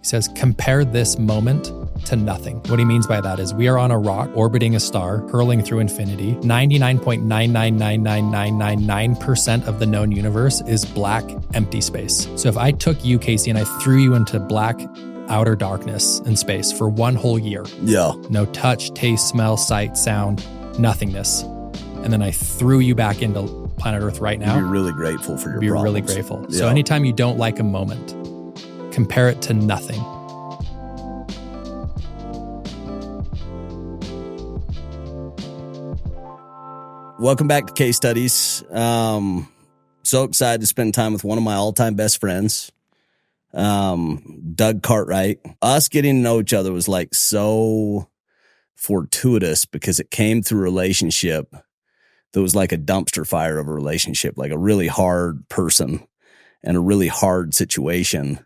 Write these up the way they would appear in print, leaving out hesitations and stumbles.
He says, compare this moment to nothing. What he means by that is we are on a rock orbiting a star, hurling through infinity. 99.9999999% of the known universe is black, empty space. So if I took you, Casey, and I threw you into black outer darkness and space for one whole year. Yeah. No touch, taste, smell, sight, sound, nothingness. And then I threw you back into planet Earth right now. You're really grateful for your Be problems. really grateful. Yeah. So anytime you don't like a moment, compare it to nothing. Welcome back to Case Studies. So excited to spend time with one of my all-time best friends, Doug Cartwright. Us getting to know each other was like so fortuitous because it came through a relationship that was like a dumpster fire of a relationship, like a really hard person and a really hard situation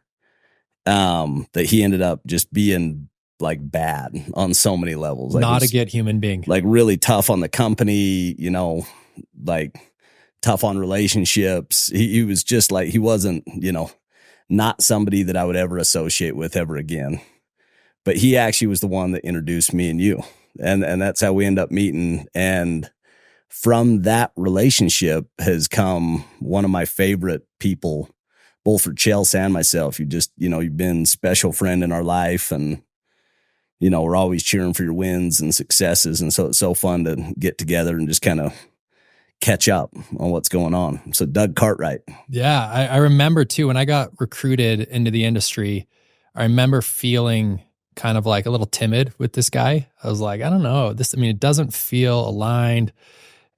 that he ended up just being like bad on so many levels. Like Not a good human being. Like really tough on the company, like tough on relationships. He was just like, he wasn't, not somebody that I would ever associate with ever again. But he actually was the one that introduced me and you. And that's how we end up meeting. And from that relationship has come one of my favorite people, both for Chelsea and myself. You've been a special friend in our life, and we're always cheering for your wins and successes. And so it's so fun to get together and just kind of catch up on what's going on. So Doug Cartwright. Yeah, I remember too, when I got recruited into the industry, I remember feeling kind of like a little timid with this guy. I was like, I don't know, it doesn't feel aligned.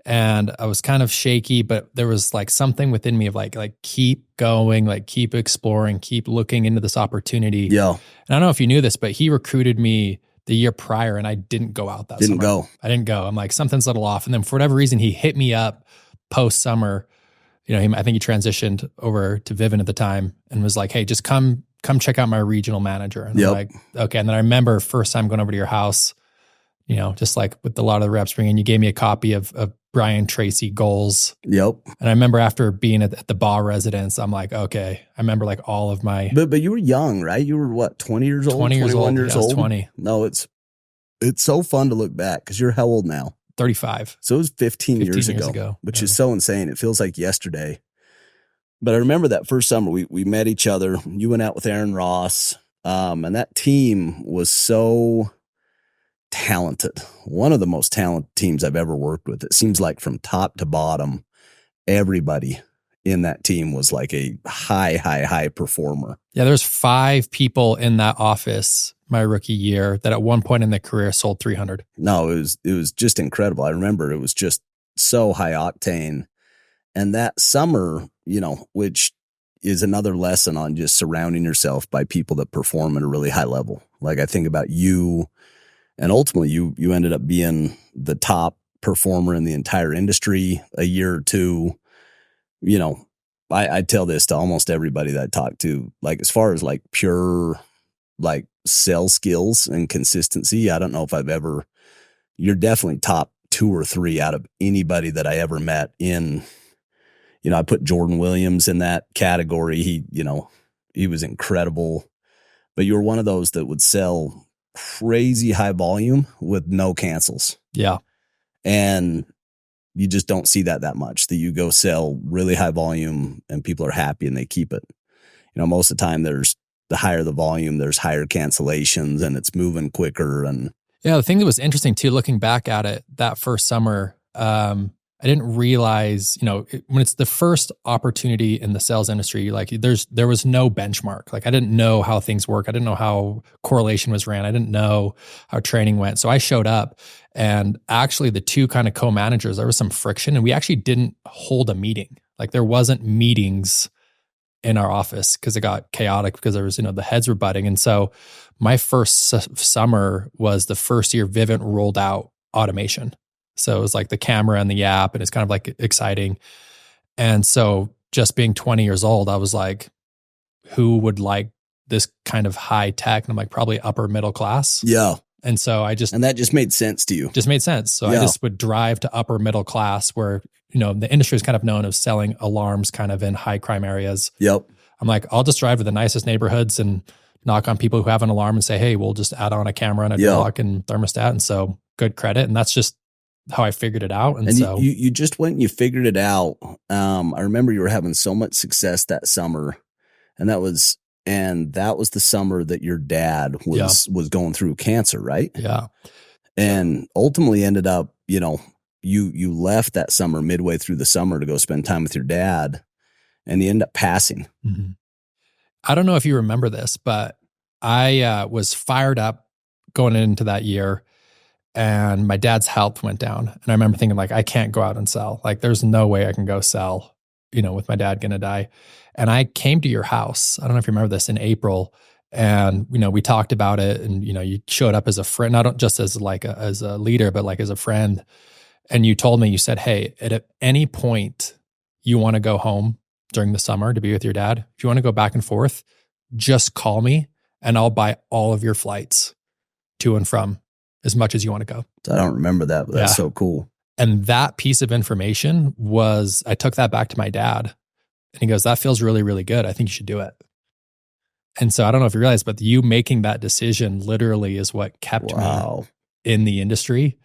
And I was kind of shaky, but there was like something within me of like keep going, like keep exploring, keep looking into this opportunity. Yeah. And I don't know if you knew this, but he recruited me the year prior and I didn't go out that summer. I didn't go. I'm like, something's a little off. And then for whatever reason, he hit me up post summer. I think he transitioned over to Vivint at the time and was like, hey, just come check out my regional manager. And I'm like, okay. And then I remember first time going over to your house, just like with a lot of the reps bringing, you gave me a copy of Brian Tracy Goals. Yep. And I remember after being at the Baugh residence, I'm like, okay. I remember like all of my... But you were young, right? You were what, 20 years old? 20 years 21 old. years I was old? 20. No, it's so fun to look back because you're how old now? 35. So it was 15 years ago. Which is so insane. It feels like yesterday. But I remember that first summer we met each other. You went out with Aaron Ross. And that team was so talented. One of the most talented teams I've ever worked with. It seems like from top to bottom, everybody in that team was like a high performer. Yeah, there's 5 people in that office my rookie year that at one point in their career sold 300. No, it was just incredible. I remember it was just so high octane. And that summer, which is another lesson on just surrounding yourself by people that perform at a really high level. Like I think about you, and ultimately you ended up being the top performer in the entire industry a year or two. I tell this to almost everybody that I talk to, like as far as like pure like sales skills and consistency, I don't know if you're definitely top 2 or 3 out of anybody that I ever met in, I put Jordan Williams in that category. He was incredible, but you were one of those that would sell crazy high volume with no cancels. Yeah. And you just don't see that much, that you go sell really high volume and people are happy and they keep it. Most of the time the higher the volume, there's higher cancellations and it's moving quicker. And yeah, the thing that was interesting too, looking back at it that first summer, I didn't realize, when it's the first opportunity in the sales industry, like there was no benchmark. Like I didn't know how things work. I didn't know how correlation was ran. I didn't know how training went. So I showed up and actually the 2 kind of co-managers, there was some friction and we actually didn't hold a meeting. Like there wasn't meetings in our office because it got chaotic because there was, the heads were butting. And so my first summer was the first year Vivint rolled out automation. So it was like the camera and the app, and it's kind of like exciting. And so just being 20 years old, I was like, who would like this kind of high tech? And I'm like, probably upper middle class. yeah. And so and that just made sense to you. Just made sense. So yeah. I just would drive to upper middle class where, the industry is kind of known as selling alarms kind of in high crime areas. Yep. I'm like, I'll just drive to the nicest neighborhoods and knock on people who have an alarm and say, hey, we'll just add on a camera and a door lock and thermostat. And so good credit. And that's just how I figured it out. And so you just went and you figured it out. I remember you were having so much success that summer, and that was the summer that your dad was going through cancer, right? Yeah. And ultimately ended up, you left that summer midway through the summer to go spend time with your dad, and you end up passing. Mm-hmm. I don't know if you remember this, but I was fired up going into that year, and my dad's health went down. And I remember thinking, like, I can't go out and sell. Like, there's no way I can go sell, with my dad going to die. And I came to your house. I don't know if you remember this, in April. And, we talked about it, and, you showed up as a friend, not just as as a leader, but like as a friend. And you told me, you said, hey, at any point you want to go home during the summer to be with your dad, if you want to go back and forth, just call me and I'll buy all of your flights to and from as much as you want to go. I don't remember that, but that's so cool. And that piece of information I took that back to my dad, and he goes, that feels really, really good. I think you should do it. And so I don't know if you realize, but you making that decision literally is what kept me in the industry.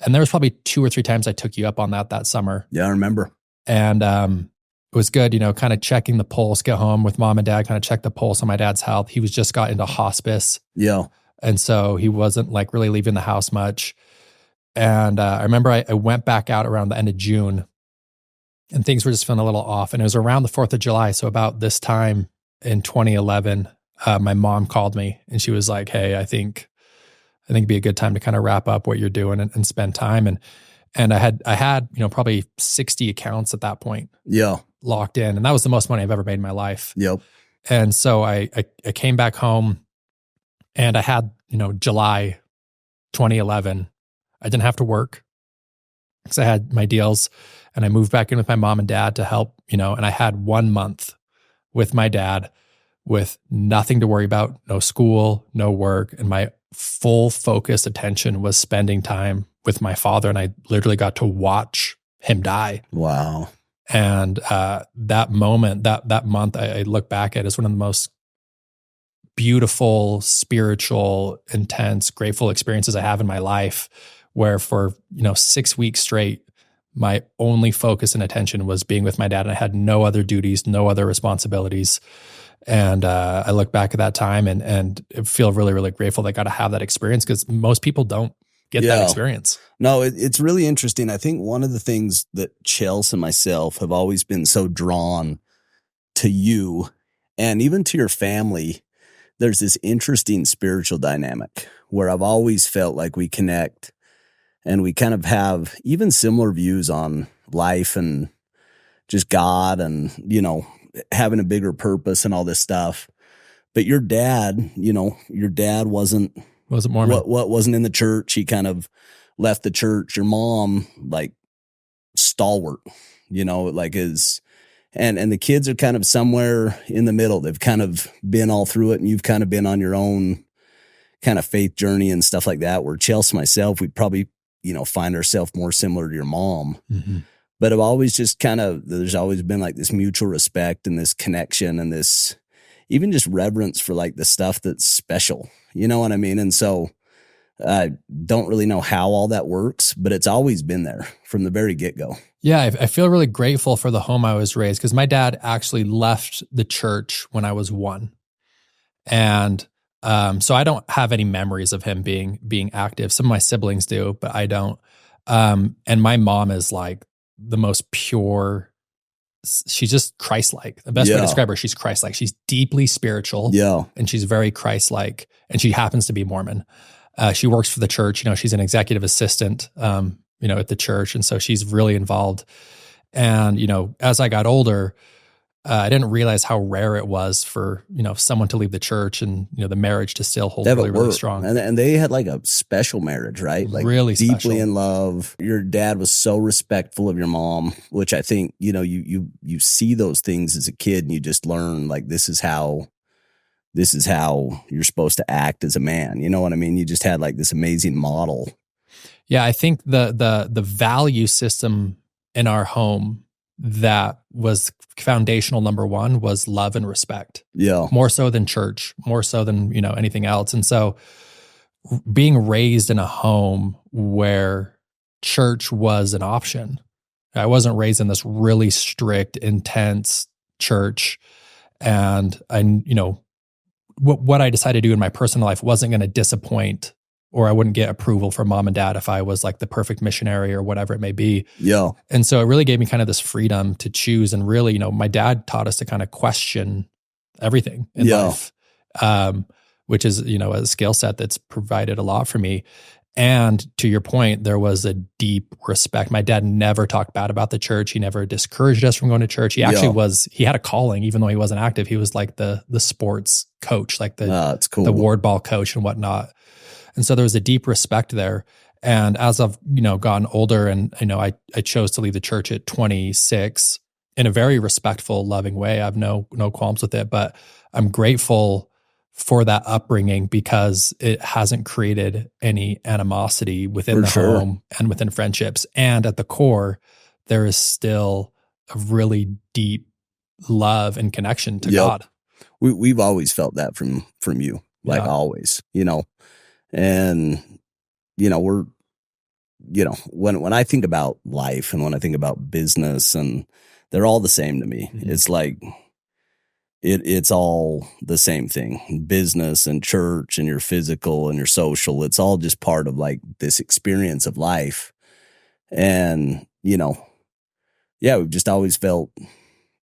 And there was probably 2 or 3 times I took you up on that summer. Yeah, I remember. And it was good, kind of checking the pulse, get home with mom and dad, kind of check the pulse on my dad's health. He was just got into hospice. Yeah. And so he wasn't like really leaving the house much. And I remember I went back out around the end of June, and things were just feeling a little off. And it was around the 4th of July. So about this time in 2011, my mom called me, and she was like, hey, I think it'd be a good time to kind of wrap up what you're doing and spend time. And I had, probably 60 accounts at that point. Yeah. Locked in. And that was the most money I've ever made in my life. Yep. And so I came back home, and I had, July 2011, I didn't have to work because I had my deals, and I moved back in with my mom and dad to help, and I had 1 month with my dad with nothing to worry about, no school, no work. And my full focus attention was spending time with my father. And I literally got to watch him die. Wow. And that moment, that month, I look back at as one of the most beautiful, spiritual, intense, grateful experiences I have in my life, where for 6 weeks straight, my only focus and attention was being with my dad, and I had no other duties, no other responsibilities. And I look back at that time and feel really, really grateful that I got to have that experience, because most people don't get that experience. No, it's really interesting. I think one of the things that Chelsea and myself have always been so drawn to you, and even to your family, there's this interesting spiritual dynamic where I've always felt like we connect, and we kind of have even similar views on life and just God and, having a bigger purpose and all this stuff. But your dad wasn't Mormon. What wasn't in the church. He kind of left the church. Your mom, like, stalwart, like is, and the kids are kind of somewhere in the middle. They've kind of been all through it, and you've kind of been on your own kind of faith journey and stuff like that, where Chelsea, myself, we'd probably, find ourselves more similar to your mom. Mm-hmm. But I've always just there's always been like this mutual respect and this connection and this even just reverence for like the stuff that's special. You know what I mean? And so I don't really know how all that works, but it's always been there from the very get-go. Yeah, I feel really grateful for the home I was raised, because my dad actually left the church when I was 1. And so I don't have any memories of him being active. Some of my siblings do, but I don't. And my mom is like the most pure. She's just Christ-like. The best way to describe her, she's Christ-like. She's deeply spiritual. Yeah. And she's very Christ-like. And she happens to be Mormon. She works for the church. She's an executive assistant, at the church. And so she's really involved. And, as I got older, I didn't realize how rare it was for, someone to leave the church and, the marriage to still hold really, really strong. And they had like a special marriage, right? Like really deeply special. In love. Your dad was so respectful of your mom, which I think, you see those things as a kid, and you just learn like, this is how you're supposed to act as a man. You know what I mean? You just had like this amazing model. Yeah. I think the value system in our home that was foundational. Number one was love and respect. Yeah. More so than church, more so than, anything else. And so being raised in a home where church was an option. I wasn't raised in this really strict, intense church. And what I decided to do in my personal life wasn't going to disappoint, or I wouldn't get approval from mom and dad if I was like the perfect missionary or whatever it may be. Yeah. And so it really gave me kind of this freedom to choose. And really, my dad taught us to kind of question everything in life, which is, a skill set that's provided a lot for me. And to your point, there was a deep respect. My dad never talked bad about the church. He never discouraged us from going to church. He actually he had a calling, even though he wasn't active. He was like the sports coach, like that's cool. The ward ball coach and whatnot. And so there was a deep respect there. And as I've, gotten older and, I chose to leave the church at 26 in a very respectful, loving way. I have no qualms with it, but I'm grateful for that upbringing because it hasn't created any animosity within the home and within friendships. And at the core, there is still a really deep love and connection to God. We've always felt that from you, like always, and, we're, when I think about life and when I think about business, and they're all the same to me. Mm-hmm. It's like, it's all the same thing. Business and church and your physical and your social. It's all just part of like this experience of life. And, we've just always felt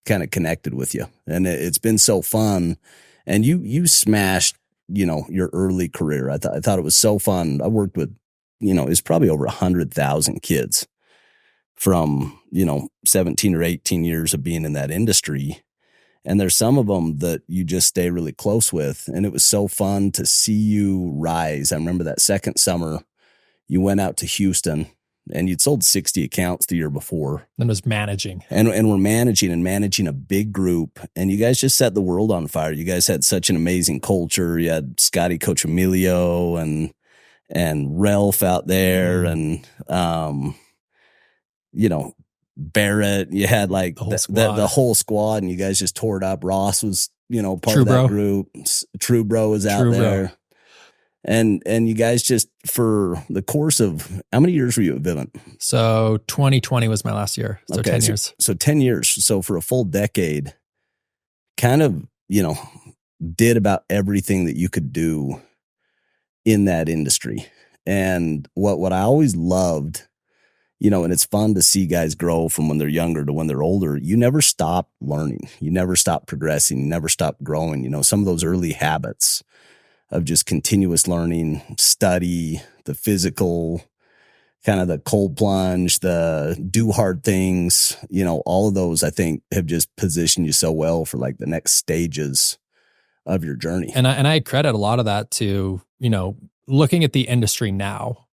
kind of connected with you. And it's been so fun. And you smashed, your early career. I thought it was so fun. I worked with, it's probably over 100,000 kids from, 17 or 18 years of being in that industry. And there's some of them that you just stay really close with. And it was so fun to see you rise. I remember that second summer you went out to Houston and you'd sold 60 accounts the year before. And was managing. And we're managing a big group. And you guys just set the world on fire. You guys had such an amazing culture. You had Scotty, Coach Emilio, and Ralph out there. And, Barrett, you had like the whole squad, and you guys just tore it up. Ross was, part of that group. True Bro was out there. And you guys just, for the course of, how many years were you at Vivint? So 2020 was my last year. So 10 years. So 10 years. So for a full decade, kind of, did about everything that you could do in that industry. And what I always loved, and it's fun to see guys grow from when they're younger to when they're older. You never stop learning. You never stop progressing. You never stop growing. Some of those early habits of just continuous learning, study, the physical, kind of the cold plunge, the do hard things, all of those, I think, have just positioned you so well for like the next stages of your journey. And I credit a lot of that to, looking at the industry now,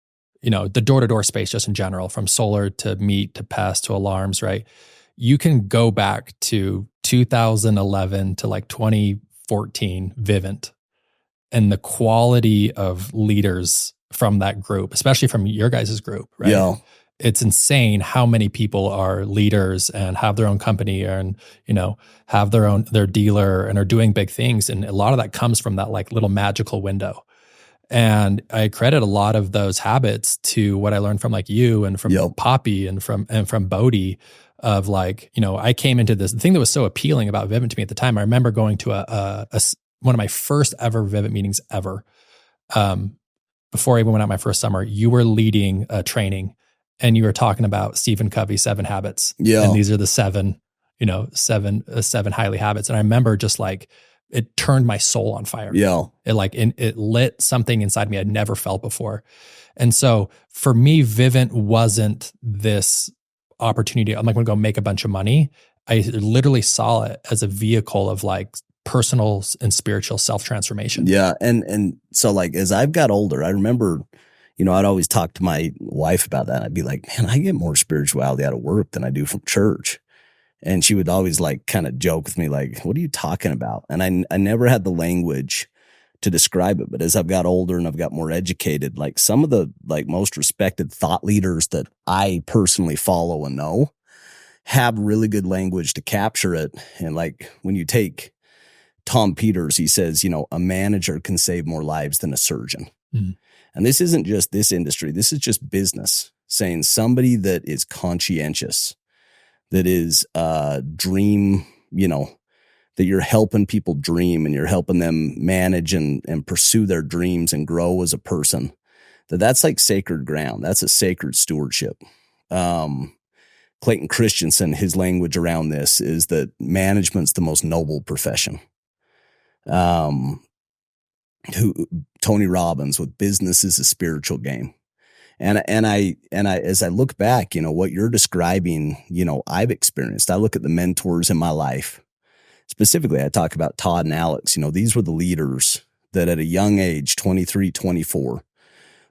the door-to-door space just in general, from solar to meat to pest to alarms, right? You can go back to 2011 to like 2014 Vivint, and the quality of leaders from that group, especially from your guys' group, right? Yeah. It's insane how many people are leaders and have their own company and, have their dealer and are doing big things. And a lot of that comes from that like little magical window. And I credit a lot of those habits to what I learned from like you and from Poppy and from Bodie of like, I came into this, the thing that was so appealing about Vivint to me at the time. I remember going to one of my first ever Vivint meetings ever. Before I even went out my first summer, you were leading a training and you were talking about Stephen Covey's 7 habits. Yeah. And these are the 7 highly habits. And I remember just like, it turned my soul on fire. Yeah. It lit something inside me I'd never felt before. And so for me, Vivint wasn't this opportunity. I'm like, going to go make a bunch of money. I literally saw it as a vehicle of like personal and spiritual self-transformation. Yeah. And so like, as I've got older, I remember, I'd always talk to my wife about that. I'd be like, man, I get more spirituality out of work than I do from church. And she would always like kind of joke with me, like, what are you talking about? And I never had the language to describe it. But as I've got older and I've got more educated, like some of the like most respected thought leaders that I personally follow and know, have really good language to capture it. And like when you take Tom Peters, he says, a manager can save more lives than a surgeon. Mm. And this isn't just this industry. This is just business, saying somebody that is conscientious, that is dream, that you're helping people dream and you're helping them manage and pursue their dreams and grow as a person, that's like sacred ground. That's a sacred stewardship. Clayton Christensen, his language around this is that management's the most noble profession. Tony Robbins with business is a spiritual game. And I, as I look back, what you're describing, I've experienced. I look at the mentors in my life. Specifically, I talk about Todd and Alex. These were the leaders that at a young age, 23, 24,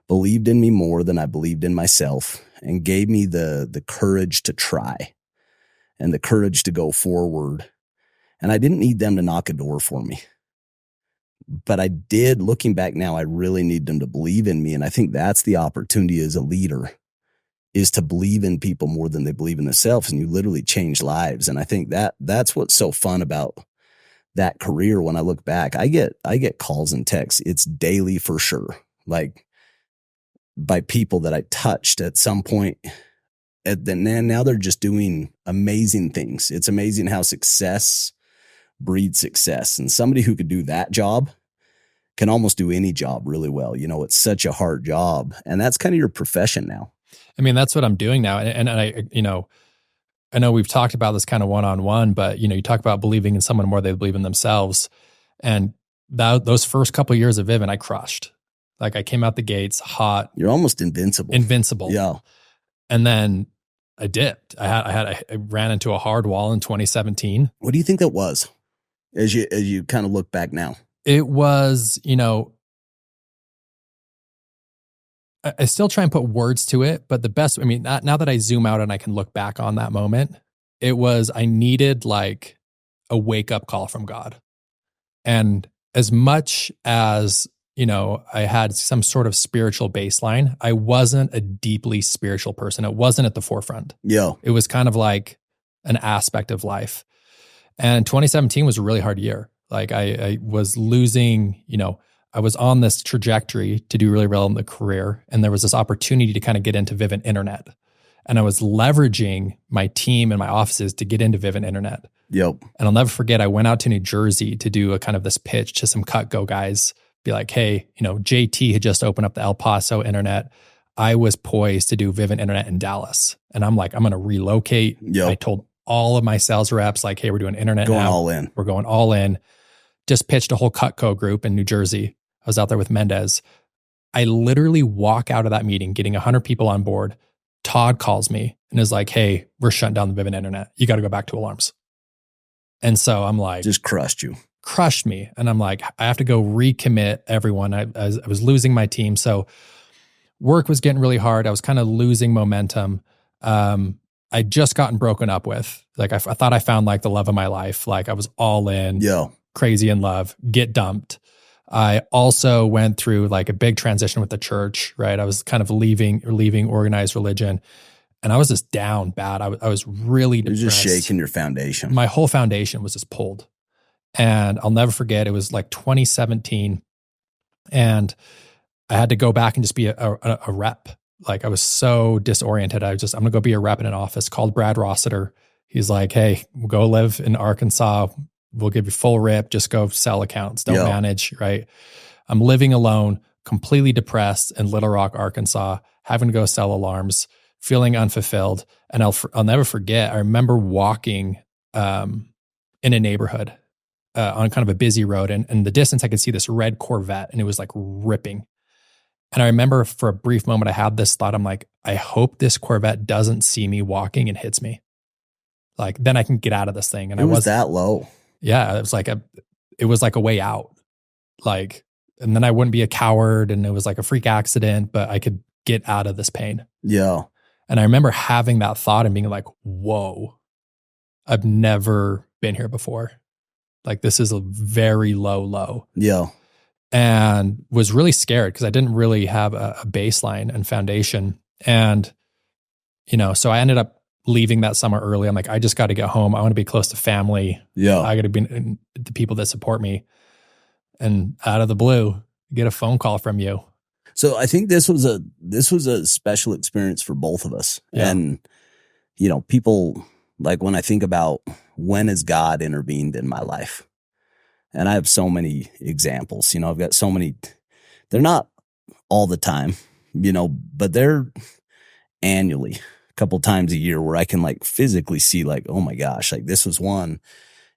believed in me more than I believed in myself and gave me the courage to try and the courage to go forward. And I didn't need them to knock a door for me. But I did, looking back now, I really need them to believe in me. And I think that's the opportunity as a leader, is to believe in people more than they believe in themselves. And you literally change lives. And I think that's what's so fun about that career. When I look back, I get calls and texts. It's daily for sure. Like by people that I touched at some point. And then now they're just doing amazing things. It's amazing how success breeds success. And somebody who could do that job can almost do any job really well. It's such a hard job. And that's kind of your profession now. I mean, that's what I'm doing now. And I know we've talked about this kind of one-on-one, but you talk about believing in someone more than they believe in themselves. And those first couple of years of Vivint, I crushed. Like I came out the gates hot. You're almost invincible. Yeah. And then I dipped. I ran into a hard wall in 2017. What do you think that was as you kind of look back now? It was, I still try and put words to it, but the best, now that I zoom out and I can look back on that moment, it was, I needed like a wake up call from God. And as much as, I had some sort of spiritual baseline, I wasn't a deeply spiritual person. It wasn't at the forefront. Yeah. It was kind of like an aspect of life. And 2017 was a really hard year. Like I was losing, I was on this trajectory to do really well in the career. And there was this opportunity to kind of get into Vivint Internet. And I was leveraging my team and my offices to get into Vivint Internet. Yep. And I'll never forget, I went out to New Jersey to do a kind of this pitch to some Cutco guys, be like, hey, JT had just opened up the El Paso Internet. I was poised to do Vivint Internet in Dallas. And I'm like, I'm going to relocate. Yep. I told all of my sales reps, like, hey, we're doing internet now. All in. We're going all in. Just pitched a whole Cutco group in New Jersey. I was out there with Mendez. I literally walk out of that meeting, getting 100 people on board. Todd calls me and is like, hey, we're shutting down the Vivint Internet. You got to go back to alarms. And so I'm like, just crushed me. And I'm like, I have to go recommit everyone. I was losing my team. So work was getting really hard. I was kind of losing momentum. I'd just gotten broken up with. Like I thought I found like the love of my life. Like I was all in, crazy in love, get dumped. I also went through like a big transition with the church, right? I was kind of leaving organized religion, and I was just down bad. I was really depressed. You're just shaking your foundation. My whole foundation was just pulled. And I'll never forget, it was like 2017, and I had to go back and just be a rep. Like I was so disoriented. I'm going to go be a rep in an office. Called Brad Rossiter. He's like, hey, we'll go live in Arkansas. We'll give you full rip. Just go sell accounts. Don't manage, right? I'm living alone, completely depressed in Little Rock, Arkansas, having to go sell alarms, feeling unfulfilled. And I'll never forget, I remember walking in a neighborhood on kind of a busy road. And in the distance, I could see this red Corvette, and it was like ripping. And I remember for a brief moment, I had this thought. I'm like, I hope this Corvette doesn't see me walking and hits me. Like, then I can get out of this thing. And it was that low. Yeah. It was like a way out. Like, and then I wouldn't be a coward, and it was like a freak accident, but I could get out of this pain. Yeah. And I remember having that thought and being like, whoa, I've never been here before. Like, this is a very low. Yeah. And was really scared because I didn't really have a baseline and foundation. And, so I ended up leaving that summer early. I'm like, I just got to get home. I want to be close to family. Yeah. I got to be the people that support me. And out of the blue, get a phone call from you. So I think this was a special experience for both of us. Yeah. And, people, like, when I think about when has God intervened in my life, and I have so many examples, I've got so many, they're not all the time, but they're annually, a couple times a year, where I can like physically see like, oh my gosh, like this was one.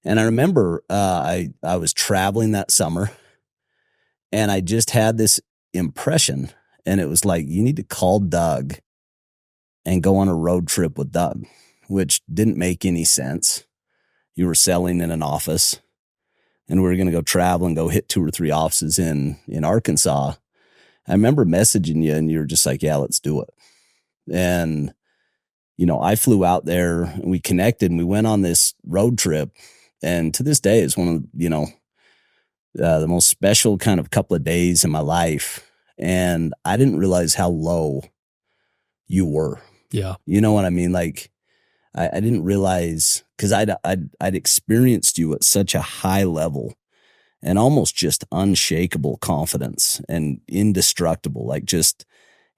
And I remember I was traveling that summer, and I just had this impression, and it was like, you need to call Doug and go on a road trip with Doug, which didn't make any sense. You were selling in an office, and we were going to go travel and go hit 2 or 3 offices in Arkansas. I remember messaging you, and you were just like, yeah, let's do it. And, I flew out there, and we connected, and we went on this road trip. And to this day, it's one of, the most special kind of couple of days in my life. And I didn't realize how low you were. Yeah. You know what I mean? Like, I didn't realize, because I'd experienced you at such a high level and almost just unshakable confidence and indestructible, like just,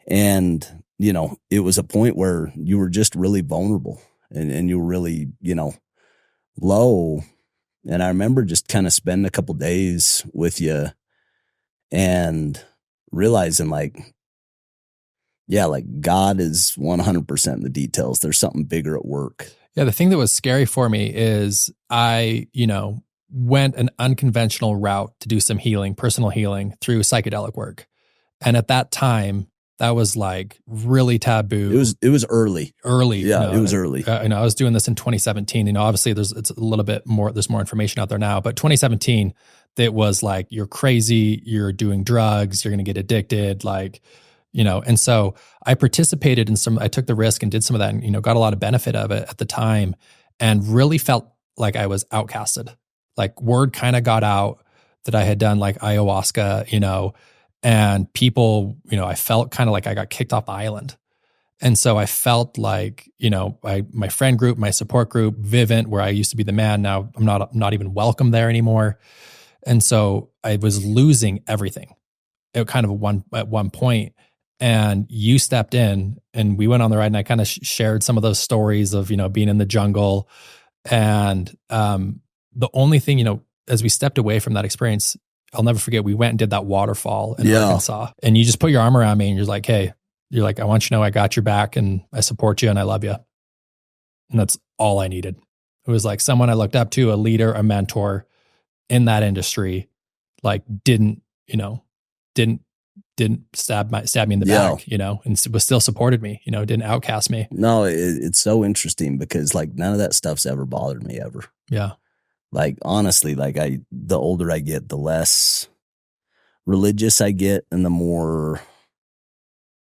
and, it was a point where you were just really vulnerable and you were really, low. And I remember just kind of spending a couple days with you and realizing like, yeah, like God is 100% in the details. There's something bigger at work. Yeah. The thing that was scary for me is I, went an unconventional route to do some healing, personal healing through psychedelic work. And at that time, that was like really taboo. It was early. Yeah, it was early. I was doing this in 2017. Obviously it's a little bit more, there's more information out there now, but 2017, it was like, you're crazy, you're doing drugs, you're going to get addicted. Like, and so I participated in I took the risk and did some of that and, got a lot of benefit of it at the time and really felt like I was outcasted. Like word kind of got out that I had done like ayahuasca, and people, I felt kind of like I got kicked off the island. And so I felt like, my friend group, my support group, Vivint, where I used to be the man, now I'm not even welcome there anymore. And so I was losing everything at one point. And you stepped in and we went on the ride, and I kind of shared some of those stories of, being in the jungle. And the only thing, as we stepped away from that experience, I'll never forget, we went and did that waterfall in Arkansas, and you just put your arm around me and you're like, hey, I want you to know I got your back and I support you and I love you. And that's all I needed. It was like someone I looked up to, a leader, a mentor in that industry, like didn't stab me in the back, and was still supported me, didn't outcast me. No, it's so interesting because like none of that stuff's ever bothered me ever. Yeah. Like, honestly, like the older I get, the less religious I get and the more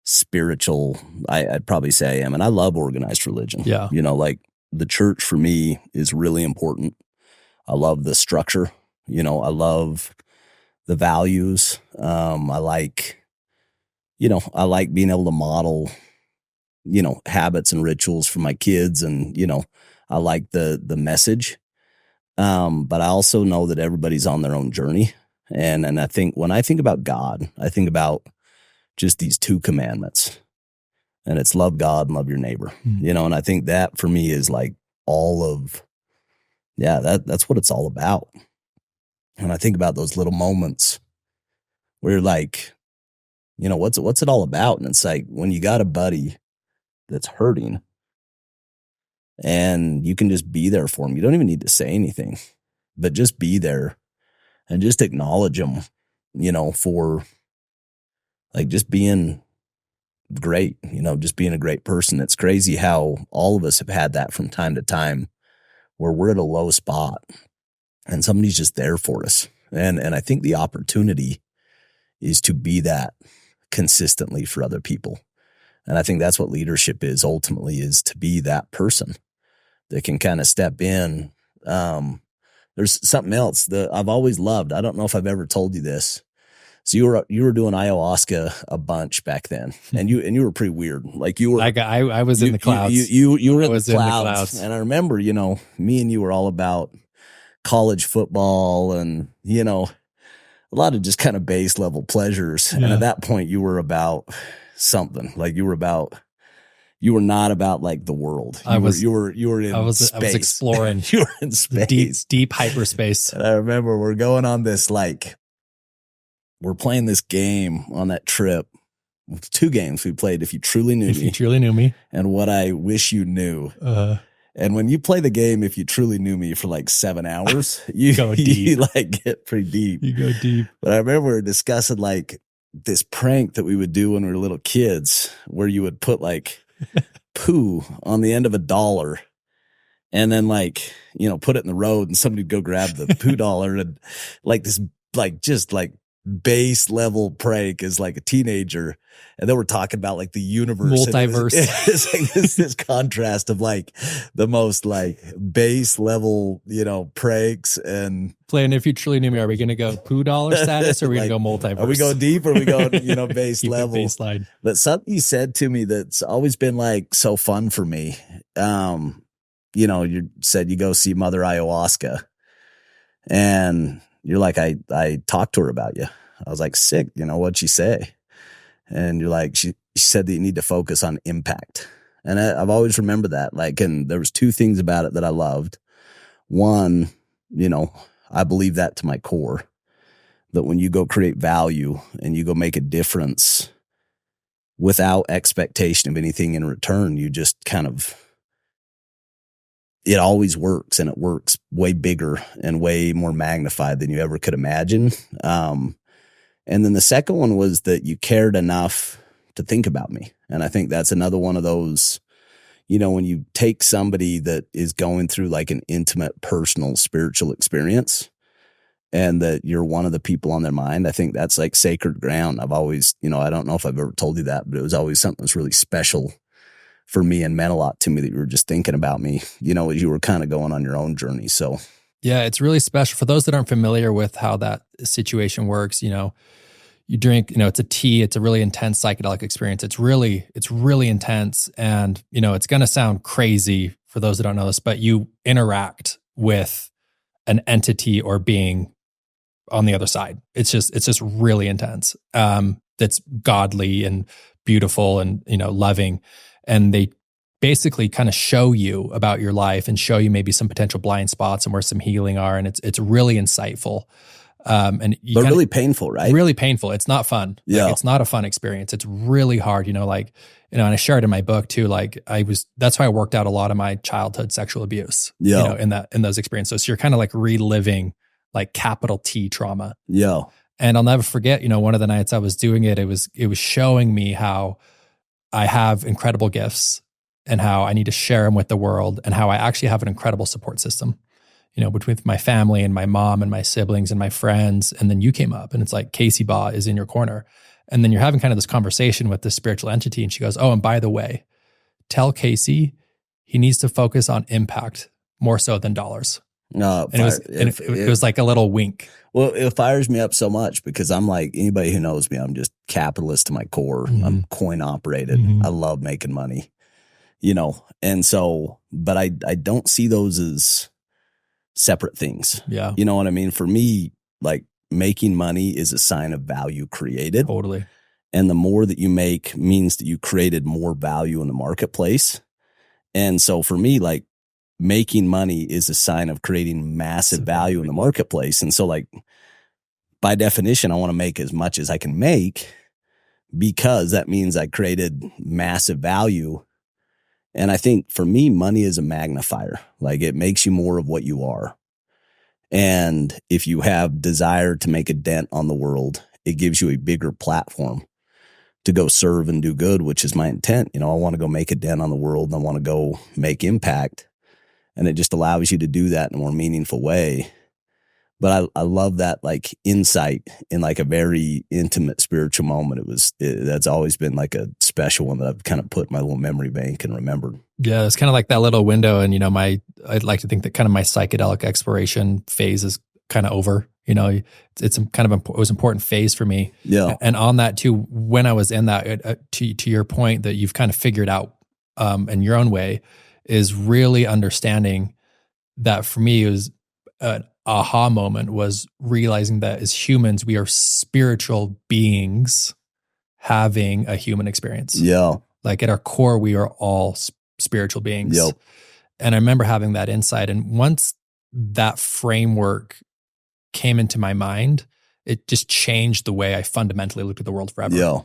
spiritual I'd probably say I am. And I love organized religion. Yeah. Like the church for me is really important. I love the structure. I love the values. I like being able to model, habits and rituals for my kids. And, I like the message. But I also know that everybody's on their own journey. And I think when I think about God, I think about just these 2 commandments, and it's love God and love your neighbor, and I think that for me is like all of, that's what it's all about. And I think about those little moments where you're like, what's it all about? And it's like when you got a buddy that's hurting, and you can just be there for them. You don't even need to say anything, but just be there and just acknowledge them, for like just being great, just being a great person. It's crazy how all of us have had that from time to time where we're at a low spot and somebody's just there for us. And I think the opportunity is to be that consistently for other people. And I think that's what leadership is ultimately, is to be that person that can kind of step in. There's something else that I've always loved. I don't know if I've ever told you this. So you were doing ayahuasca a bunch back then, and you were pretty weird. Like you were, I was in the clouds. You were in was the clouds, and I remember, me and you were all about college football, and a lot of just kind of base level pleasures. Yeah. And at that point, you were about something. Like you were not about like the world. You were in space. I was exploring. You were in space, deep hyperspace. And I remember we're going on this we're playing this game on that trip. 2 games we played. If you truly knew me, and What I Wish You Knew. And when you play the game, If You Truly Knew Me, for like 7 hours, you go deep. You get pretty deep. You go deep. But I remember we were discussing this prank that we would do when we were little kids, where you would put poo on the end of $1, and then put it in the road, and somebody would go grab the poo dollar, and this base level prank as a teenager. And then we're talking about the universe, multiverse. It's this contrast of the most base level, pranks, and playing If You Truly Knew Me. Are we going to go poo dollar status, or are we going to go multiverse? Are we going deep, or are we going, base level? Baseline. But something you said to me that's always been so fun for me. You said you go see Mother Ayahuasca, and you're like, I talked to her about you. I was like, sick. What'd she say? And you're like, she said that you need to focus on impact. And I've always remembered that. And there was 2 things about it that I loved. One, I believe that to my core, that when you go create value and you go make a difference without expectation of anything in return, you just it always works, and it works way bigger and way more magnified than you ever could imagine. And then the second one was that you cared enough to think about me. And I think that's another one of those, when you take somebody that is going through an intimate, personal, spiritual experience, and that you're one of the people on their mind, I think that's sacred ground. I've always, I don't know if I've ever told you that, but it was always something that's really special for me and meant a lot to me, that you were just thinking about me, as you were kind of going on your own journey. So yeah, it's really special. For those that aren't familiar with how that situation works, you drink, it's a tea, it's a really intense psychedelic experience. It's really intense. And, it's going to sound crazy for those that don't know this, but you interact with an entity or being on the other side. It's just really intense. That's godly and beautiful and, loving. And they basically kind of show you about your life and show you maybe some potential blind spots and where some healing are. And it's really insightful. But really painful, right? Really painful. It's not fun. Yeah. It's not a fun experience. It's really hard, and I shared in my book too, that's why I worked out a lot of my childhood sexual abuse, in those experiences. So you're kind of reliving capital T trauma. Yeah. And I'll never forget, one of the nights I was doing it, it was showing me how I have incredible gifts and how I need to share them with the world, and how I actually have an incredible support system, between my family and my mom and my siblings and my friends. And then you came up, and it's Casey Baugh is in your corner. And then you're having kind of this conversation with this spiritual entity. And she goes, oh, and by the way, tell Casey he needs to focus on impact more so than dollars. No, it was like a little wink. Well, it fires me up so much, because I'm anybody who knows me, I'm just capitalist to my core. Mm-hmm. I'm coin operated. Mm-hmm. I love making money, and so, but I don't see those as separate things. Yeah. You know what I mean? For me, making money is a sign of value created. Totally. And the more that you make means that you created more value in the marketplace. And so for me, making money is a sign of creating massive value in the marketplace. And so by definition, I want to make as much as I can make, because that means I created massive value. And I think for me, money is a magnifier. It makes you more of what you are. And if you have desire to make a dent on the world, it gives you a bigger platform to go serve and do good, which is my intent. I want to go make a dent on the world, and I want to go make impact. And it just allows you to do that in a more meaningful way. But I love that insight in a very intimate spiritual moment. That's always been a special one that I've kind of put in my little memory bank and remembered. Yeah, it's kind of that little window. And I'd like to think that kind of my psychedelic exploration phase is kind of over. You know, it's kind of it was an important phase for me. Yeah. And on that too, when I was in that, to your point that you've kind of figured out in your own way, is really understanding that for me it was an aha moment, was realizing that as humans, we are spiritual beings having a human experience. Yeah. Like at our core, we are all spiritual beings. Yep. And I remember having that insight. And once that framework came into my mind, it just changed the way I fundamentally looked at the world forever. Yeah.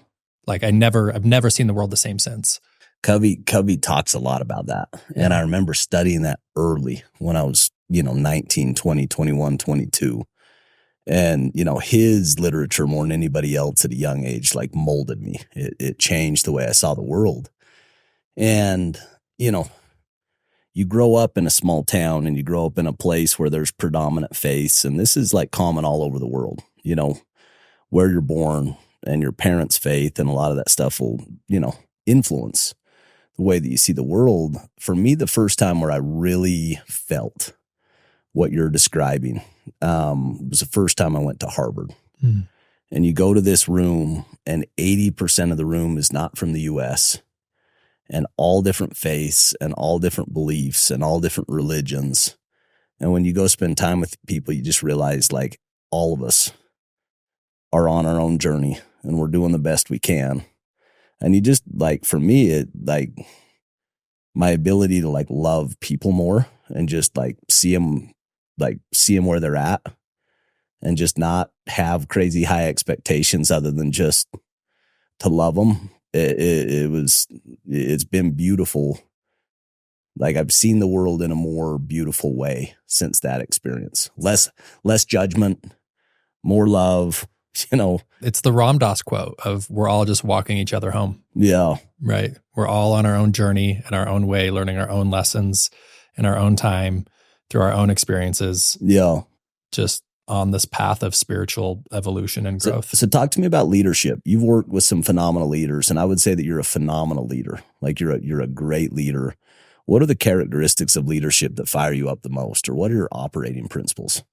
Like I've never seen the world the same since. Covey talks a lot about that. And I remember studying that early when I was, 19, 20, 21, 22. And, his literature more than anybody else at a young age, like molded me. It changed the way I saw the world. And, you grow up in a small town and you grow up in a place where there's predominant faiths. And this is like common all over the world, where you're born and your parents' faith and a lot of that stuff will, influence the way that you see the world. For me, the first time where I really felt what you're describing was the first time I went to Harvard. Mm. And you go to this room and 80% of the room is not from the U.S., and all different faiths and all different beliefs and all different religions. And when you go spend time with people, you just realize like all of us are on our own journey and we're doing the best we can. And you just like, for me, it like my ability to like love people more and just like see them where they're at and just not have crazy high expectations other than just to love them. It's been beautiful. Like I've seen the world in a more beautiful way since that experience. Less judgment, more love, It's the Ram Dass quote of we're all just walking each other home. Yeah. Right. We're all on our own journey in our own way, learning our own lessons in our own time through our own experiences. Yeah. Just on this path of spiritual evolution and growth. So talk to me about leadership. You've worked with some phenomenal leaders, and I would say that you're a phenomenal leader. Like you're a great leader. What are the characteristics of leadership that fire you up the most, or what are your operating principles?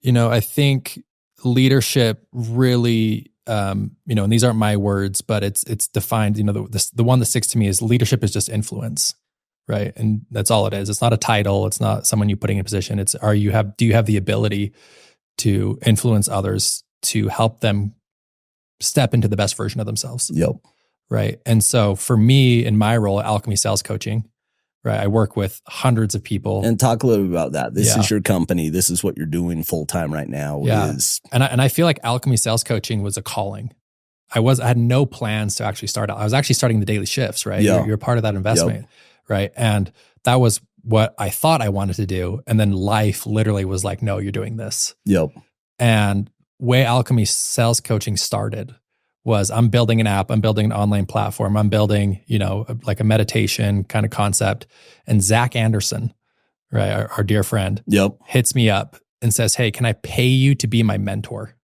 I think leadership really, and these aren't my words, but it's defined, the one that sticks to me is leadership is just influence, right? And that's all it is. It's not a title. It's not someone you putting in a position. It's do you have the ability to influence others to help them step into the best version of themselves. Yep. Right. And so for me, in my role at Alchemy Sales Coaching, right, I work with hundreds of people. And talk a little bit about that. This is your company. This is what you're doing full time right now. Yeah. And I feel like Alchemy Sales Coaching was a calling. I had no plans to actually start out. I was actually starting the daily shifts, right? Yeah. You're part of that investment, right? And that was what I thought I wanted to do. And then life literally was like, no, you're doing this. Yep. And way Alchemy Sales Coaching started was I'm building an app, I'm building an online platform, I'm building, like a meditation kind of concept. And Zach Anderson, right, our dear friend, hits me up and says, hey, can I pay you to be my mentor?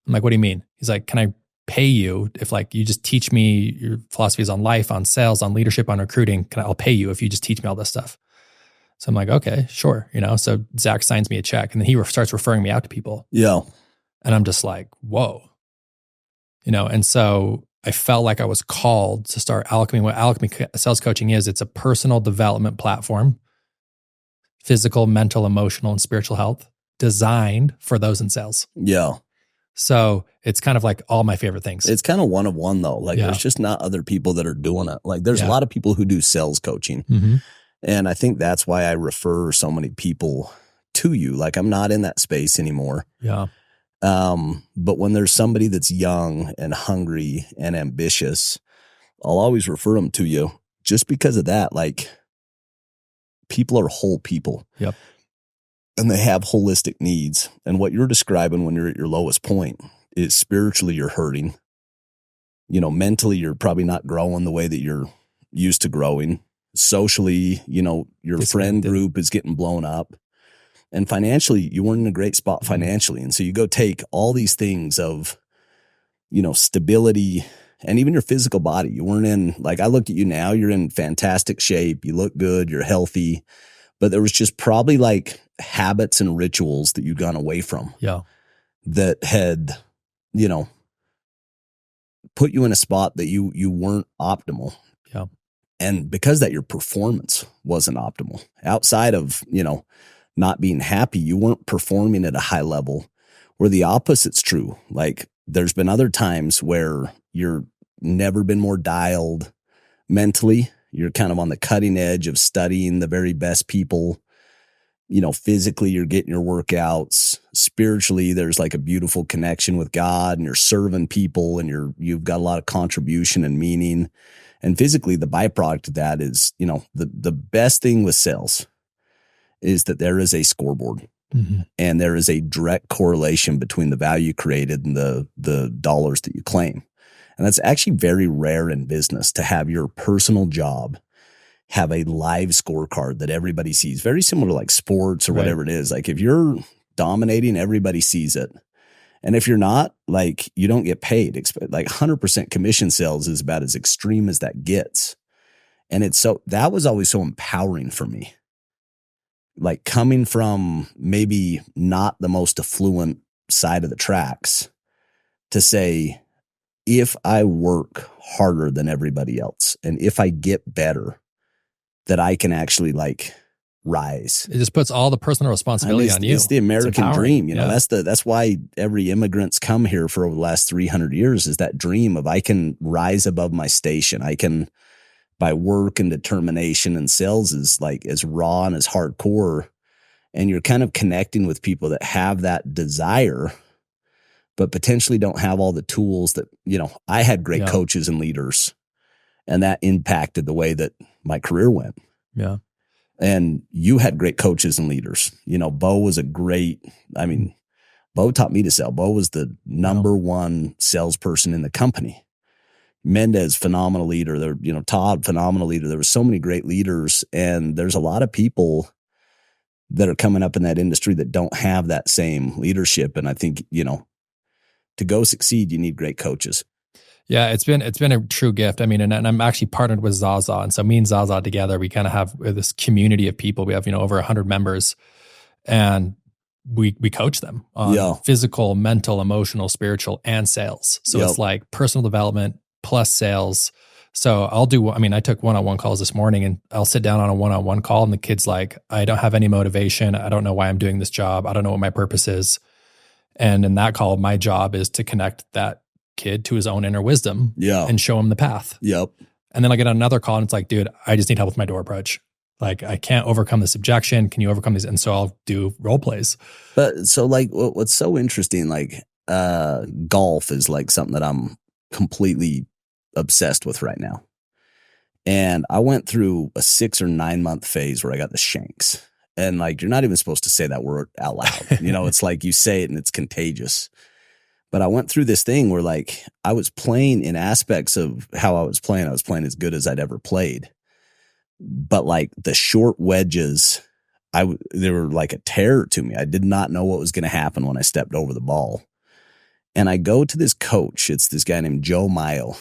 I'm like, what do you mean? He's like, can I pay you if like you just teach me your philosophies on life, on sales, on leadership, on recruiting? I'll pay you if you just teach me all this stuff. So I'm like, okay, sure. So Zach signs me a check and then he starts referring me out to people. Yeah. And I'm just like, whoa. And so I felt like I was called to start Alchemy. What Alchemy Sales Coaching is, it's a personal development platform, physical, mental, emotional, and spiritual health designed for those in sales. Yeah. So it's kind of like all my favorite things. It's kind of one of one though. Like there's just not other people that are doing it. Like there's a lot of people who do sales coaching. Mm-hmm. And I think that's why I refer so many people to you. Like I'm not in that space anymore. Yeah. But when there's somebody that's young and hungry and ambitious, I'll always refer them to you just because of that. Like people are whole people. Yep. And they have holistic needs. And what you're describing when you're at your lowest point is spiritually you're hurting. Mentally you're probably not growing the way that you're used to growing. Socially, your friend group is getting blown up. And financially, you weren't in a great spot financially. And so you go take all these things of, stability and even your physical body. You weren't in, like I look at you now, you're in fantastic shape. You look good. You're healthy. but there was just probably like habits and rituals that you'd gone away from Yeah. that had, you know, put you in a spot that you weren't optimal. Yeah. And because that your performance wasn't optimal outside of, you know, not being happy, you weren't performing at a high level, where the opposite's true. Like there's been other times where you're never been more dialed mentally. You're kind of on the cutting edge of studying the very best people. You know, physically, you're getting your workouts. Spiritually, there's like a beautiful connection with God, and you're serving people, and you've got a lot of contribution and meaning. And physically, the byproduct of that is, you know, the best thing with sales is that there is a scoreboard, and there is a direct correlation between the value created and the dollars that you claim. And that's actually very rare in business, to have your personal job have a live scorecard that everybody sees. Very similar to like sports or whatever it is. Like if you're dominating, everybody sees it. And if you're not, like you don't get paid. Like 100% commission sales is about as extreme as that gets. And that was always so empowering for me. Like coming from maybe not the most affluent side of the tracks, to say, if I work harder than everybody else, and if I get better, that I can actually like rise. It just puts all the personal responsibility on you. It's the American dream. You know, Yeah. that's why every immigrant's come here for over the last 300 years, is that dream of, I can rise above my station. I can, by work and determination. And sales is like as raw and as hardcore. And you're kind of connecting with people that have that desire, but potentially don't have all the tools that, you know, I had great coaches and leaders, and that impacted the way that my career went. Yeah. And you had great coaches and leaders. You know, Bo was Bo taught me to sell. Bo was the number one salesperson in the company. Mendez, phenomenal leader. There, you know, Todd, phenomenal leader. There were so many great leaders, and there's a lot of people that are coming up in that industry that don't have that same leadership. And I think, you know, to go succeed, you need great coaches. Yeah, it's been a true gift. I mean, and I'm actually partnered with Zaza, and so me and Zaza together, we kind of have this community of people. We have, you know, over 100 members, and we coach them on physical, mental, emotional, spiritual, and sales. So it's like personal development plus sales. So I took one-on-one calls this morning, and I'll sit down on a one-on-one call, and the kid's like, I don't have any motivation. I don't know why I'm doing this job. I don't know what my purpose is. And in that call, my job is to connect that kid to his own inner wisdom and show him the path. Yep. And then I get another call, and it's like, dude, I just need help with my door approach. Like, I can't overcome this objection. Can you overcome these? And so I'll do role plays. But so like, what's so interesting, like golf is like something that I'm completely obsessed with right now. And I went through a 6 or 9 month phase where I got the shanks. And like, you're not even supposed to say that word out loud. You know, it's like you say it and it's contagious. But I went through this thing where like I was playing in aspects of how I was playing as good as I'd ever played. But like the short wedges, they were like a terror to me. I did not know what was going to happen when I stepped over the ball. And I go to this coach. It's this guy named Joe Mile.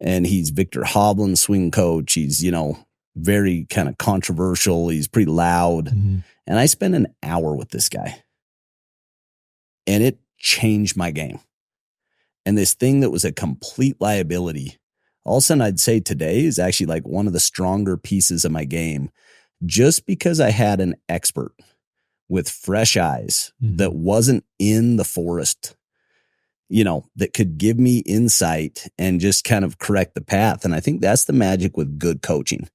And he's Victor Hovland's swing coach. He's, you know, very kind of controversial. He's pretty loud. Mm-hmm. And I spent an hour with this guy. And it changed my game. And this thing that was a complete liability, all of a sudden I'd say today is actually like one of the stronger pieces of my game, just because I had an expert with fresh eyes that wasn't in the forest, you know, that could give me insight and just kind of correct the path. And I think that's the magic with good coaching.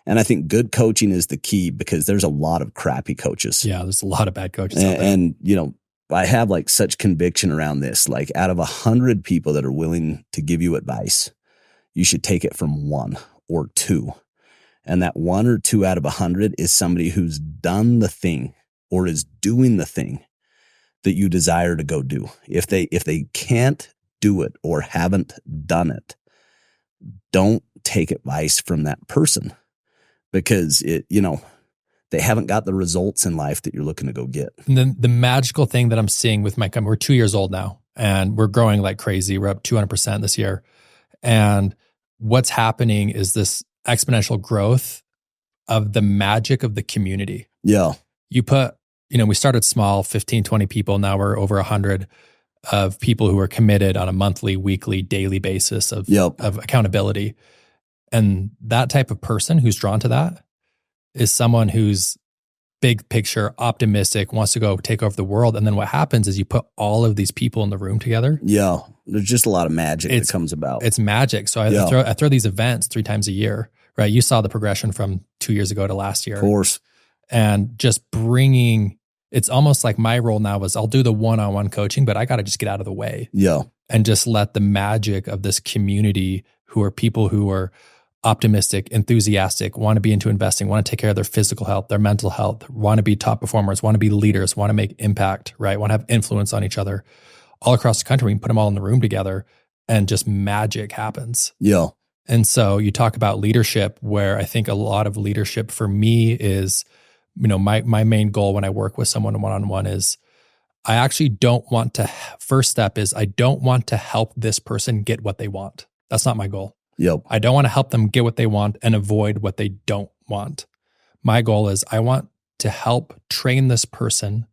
And I think good coaching is the key, because there's a lot of crappy coaches. Yeah, there's a lot of bad coaches out there. And, you know, I have like such conviction around this. Like out of 100 people that are willing to give you advice, you should take it from 1 or 2. And that 1 or 2 out of 100 is somebody who's done the thing or is doing the thing that you desire to go do. If they can't do it or haven't done it, don't take advice from that person, because they haven't got the results in life that you're looking to go get. And then the magical thing that I'm seeing with my company, we're 2 years old now, and we're growing like crazy. We're up 200% this year. And what's happening is this exponential growth of the magic of the community. Yeah. You put, we started small, 15, 20 people. Now we're over 100 of people who are committed on a monthly, weekly, daily basis of accountability. And that type of person who's drawn to that is someone who's big picture, optimistic, wants to go take over the world. And then what happens is you put all of these people in the room together. Yeah. There's just a lot of magic that comes about. It's magic. So I throw these events 3 times a year, right? You saw the progression from 2 years ago to last year. Of course. And just bringing, it's almost like my role now is I'll do the one-on-one coaching, but I got to just get out of the way. Yeah. And just let the magic of this community, who are people who are optimistic, enthusiastic, want to be into investing, want to take care of their physical health, their mental health, want to be top performers, want to be leaders, want to make impact, right? Want to have influence on each other all across the country. We can put them all in the room together and just magic happens. Yeah. And so you talk about leadership, where I think a lot of leadership for me is, my main goal when I work with someone one-on-one is I actually don't want to, first step is I don't want to help this person get what they want. That's not my goal. Yep. I don't want to help them get what they want and avoid what they don't want. My goal is I want to help train this person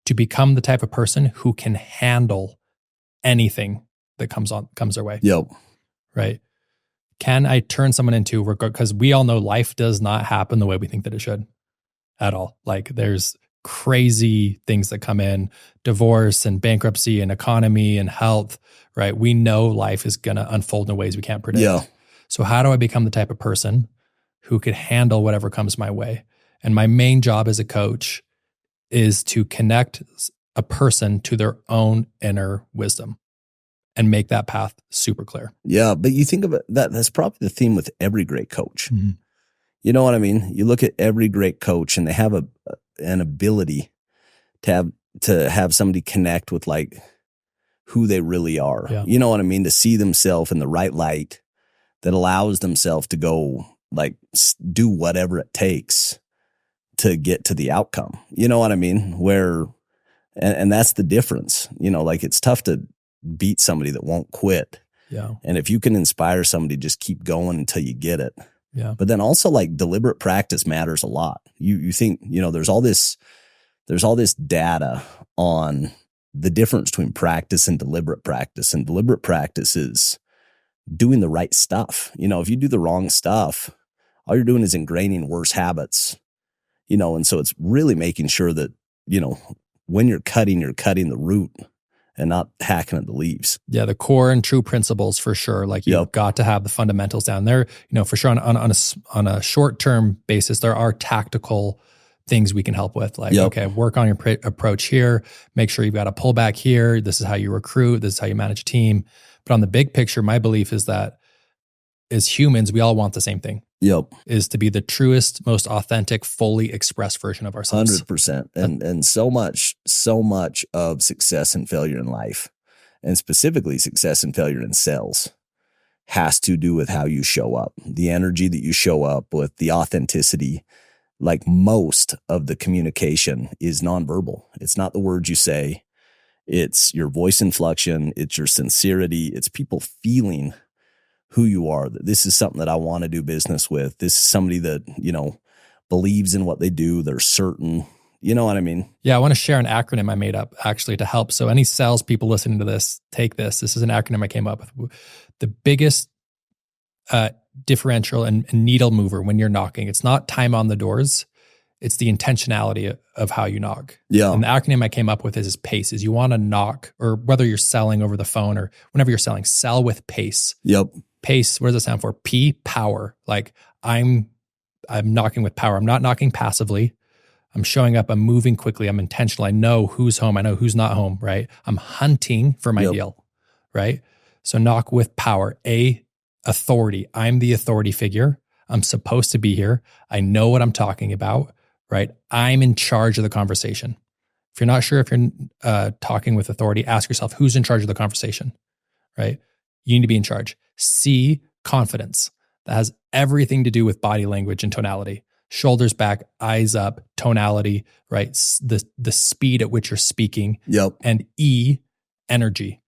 to become the type of person who can handle anything that comes their way. Yep. Right. Can I turn someone into, because we all know life does not happen the way we think that it should at all. Like there's crazy things that come in, divorce and bankruptcy and economy and health, right? We know life is going to unfold in ways we can't predict. Yeah. So how do I become the type of person who could handle whatever comes my way? And my main job as a coach is to connect a person to their own inner wisdom and make that path super clear. Yeah. But you think of it, that's probably the theme with every great coach. Mm-hmm. You know what I mean? You look at every great coach and they have an ability to have somebody connect with like who they really are. Yeah. You know what I mean? To see themselves in the right light that allows themselves to go like do whatever it takes to get to the outcome. You know what I mean? And that's the difference. Like it's tough to beat somebody that won't quit. Yeah. And if you can inspire somebody, just keep going until you get it. Yeah. But then also like deliberate practice matters a lot. You think, there's all this data on the difference between practice and deliberate practice. And deliberate practice is doing the right stuff. If you do the wrong stuff, all you're doing is ingraining worse habits, and so it's really making sure that, when you're cutting the root and not hacking at the leaves. Yeah, the core and true principles for sure. Like you've got to have the fundamentals down there. For sure on a short-term basis, there are tactical things we can help with. Like, okay, work on your approach here. Make sure you've got a pullback here. This is how you recruit. This is how you manage a team. But on the big picture, my belief is that as humans, we all want the same thing. Is to be the truest, most authentic, fully expressed version of ourselves. 100%. And so much of success and failure in life, and specifically success and failure in sales, has to do with how you show up, the energy that you show up with, the authenticity. Like most of the communication is nonverbal. It's not the words you say. It's your voice inflection. It's your sincerity. It's people feeling who you are, that this is something that I want to do business with. This is somebody that, believes in what they do. They're certain. You know what I mean? Yeah. I want to share an acronym I made up actually to help. So any salespeople listening to this, take this. This is an acronym I came up with. The biggest differential and needle mover when you're knocking, it's not time on the doors. It's the intentionality of how you knock. Yeah. And the acronym I came up with is PACE. Is you want to knock, or whether you're selling over the phone or whenever you're selling, sell with pace. Yep. Pace, what does it stand for? P, power. Like I'm knocking with power. I'm not knocking passively. I'm showing up. I'm moving quickly. I'm intentional. I know who's home. I know who's not home, right? I'm hunting for my deal, right? So knock with power. A, authority. I'm the authority figure. I'm supposed to be here. I know what I'm talking about, right? I'm in charge of the conversation. If you're not sure if you're talking with authority, ask yourself, who's in charge of the conversation, right? You need to be in charge. C, confidence. That has everything to do with body language and tonality. Shoulders back, eyes up, tonality, right? The speed at which you're speaking. Yep. And E, energy,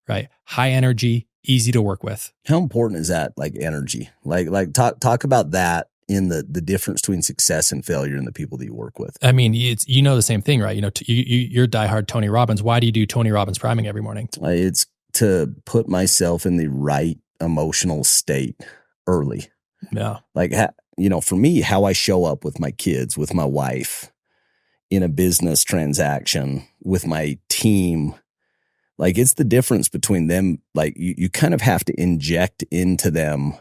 right? High energy, easy to work with. How important is that? Like energy, like talk about that in the difference between success and failure in the people that you work with. I mean, you know the same thing, right? You know, you're diehard Tony Robbins. Why do you do Tony Robbins priming every morning? It's to put myself in the right emotional state early. Yeah. Like, for me, how I show up with my kids, with my wife, in a business transaction, with my team, like it's the difference between them. Like you kind of have to inject into them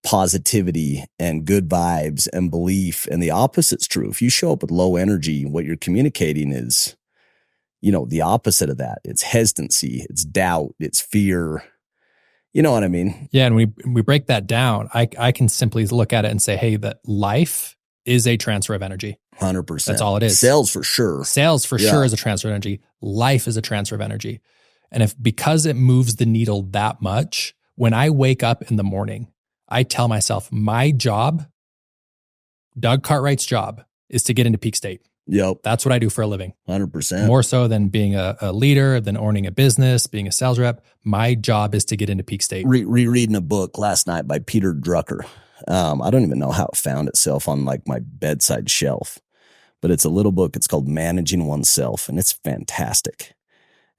positivity and good vibes and belief. And the opposite's true. If you show up with low energy, what you're communicating is, the opposite of that. It's hesitancy, it's doubt, it's fear. You know what I mean? Yeah. And we break that down. I can simply look at it and say, hey, that life is a transfer of energy. 100%. That's all it is. Sales for sure. Sales for sure is a transfer of energy. Life is a transfer of energy. And because it moves the needle that much, when I wake up in the morning, I tell myself my job, Doug Cartwright's job, is to get into peak state. Yep. That's what I do for a living. 100%. More so than being a leader, than owning a business, being a sales rep. My job is to get into peak state. Rereading a book last night by Peter Drucker. I don't even know how it found itself on like my bedside shelf, but it's a little book. It's called Managing Oneself, and it's fantastic.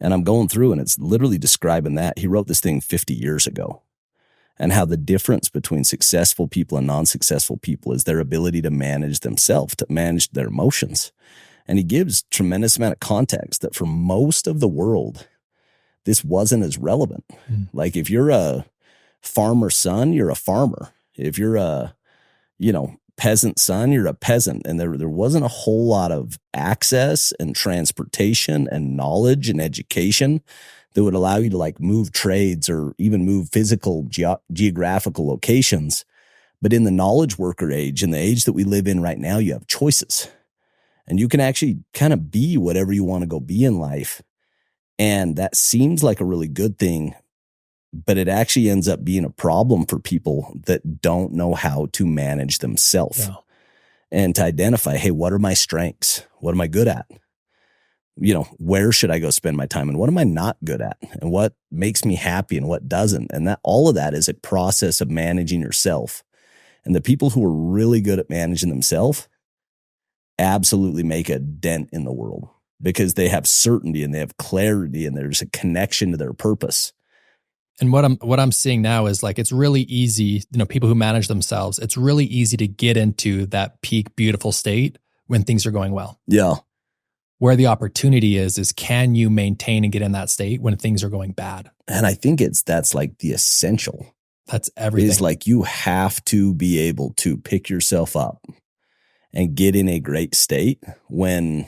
And I'm going through and it's literally describing that. He wrote this thing 50 years ago, and how the difference between successful people and non-successful people is their ability to manage themselves, to manage their emotions. And he gives tremendous amount of context that for most of the world, this wasn't as relevant. Like if you're a farmer's son, you're a farmer. If you're a, peasant son, you're a peasant. And there wasn't a whole lot of access and transportation and knowledge and education that would allow you to like move trades or even move physical geographical locations. But in the knowledge worker age, in the age that we live in right now, you have choices. And you can actually kind of be whatever you want to go be in life. And that seems like a really good thing, but it actually ends up being a problem for people that don't know how to manage themselves and to identify, hey, what are my strengths? What am I good at? Where should I go spend my time? And what am I not good at? And what makes me happy and what doesn't? And that all of that is a process of managing yourself. And the people who are really good at managing themselves absolutely make a dent in the world because they have certainty and they have clarity and there's a connection to their purpose. And what I'm seeing now is like, it's really easy, people who manage themselves, it's really easy to get into that peak, beautiful state when things are going well. Yeah. Where the opportunity is can you maintain and get in that state when things are going bad? And I think that's like the essential. That's everything. Is like you have to be able to pick yourself up and get in a great state when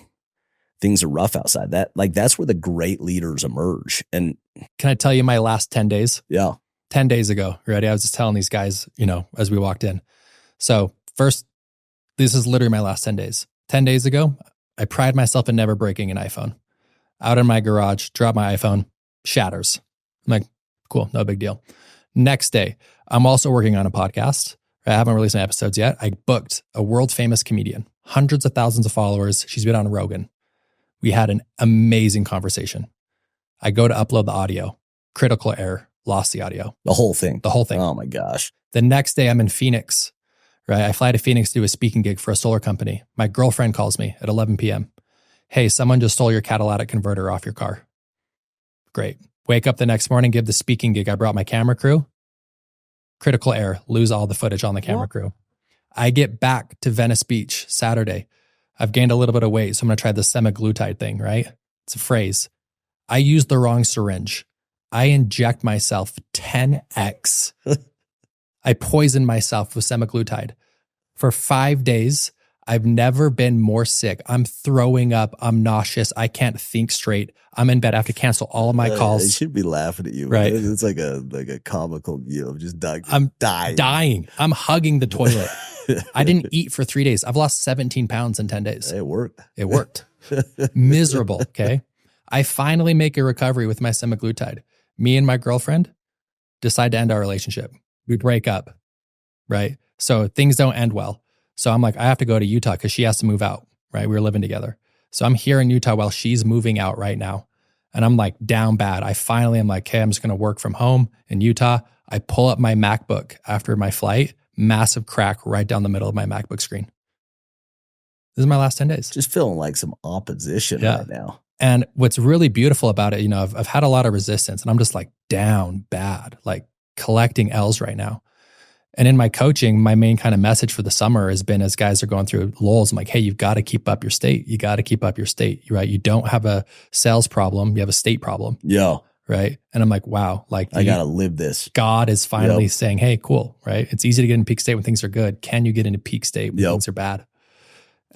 things are rough outside. That's where the great leaders emerge. And can I tell you my last 10 days? Yeah. 10 days ago, ready? I was just telling these guys, as we walked in. So first, this is literally my last 10 days. 10 days ago, I pride myself in never breaking an iPhone. Out in my garage, drop my iPhone, shatters. I'm like, cool, no big deal. Next day, I'm also working on a podcast. I haven't released my episodes yet. I booked a world famous comedian, hundreds of thousands of followers. She's been on Rogan. We had an amazing conversation. I go to upload the audio, critical error, lost the audio. The whole thing. Oh my gosh. The next day I'm in Phoenix, right? I fly to Phoenix to do a speaking gig for a solar company. My girlfriend calls me at 11 p.m. Hey, someone just stole your catalytic converter off your car. Great. Wake up the next morning, give the speaking gig. I brought my camera crew. Critical error, lose all the footage on the camera crew. I get back to Venice Beach Saturday. I've gained a little bit of weight, so I'm going to try the semaglutide thing, right? It's a phrase. I used the wrong syringe. I inject myself 10x. I poisoned myself with semaglutide. For 5 days, I've never been more sick. I'm throwing up. I'm nauseous. I can't think straight. I'm in bed. I have to cancel all of my calls. I should be laughing at you. Right. It's like a comical, just dying. I'm dying. I'm hugging the toilet. I didn't eat for 3 days. I've lost 17 pounds in 10 days. It worked. It worked. Miserable. Okay. I finally make a recovery with my semaglutide. Me and my girlfriend decide to end our relationship. We break up. Right. So things don't end well. So I'm like, I have to go to Utah because she has to move out. Right. We were living together. So I'm here in Utah while she's moving out right now. And I'm like down bad. I finally am like, hey, I'm just going to work from home in Utah. I pull up my MacBook after my flight. massive crack right down the middle of my MacBook screen. This is my last 10 days. Just feeling like some opposition right now. And what's really beautiful about it, you know, I've had a lot of resistance and I'm just like down bad, like collecting L's right now. And in my coaching, my main kind of message for the summer has been, as guys are going through lulls, I'm like, hey, you've got to keep up your state. You got to keep up your state, right? You don't have a sales problem. You have a state problem. Yeah. Right. And I'm like, wow, like I got to live this. God is finally saying, hey, cool. Right. It's easy to get into peak state when things are good. Can you get into peak state when things are bad?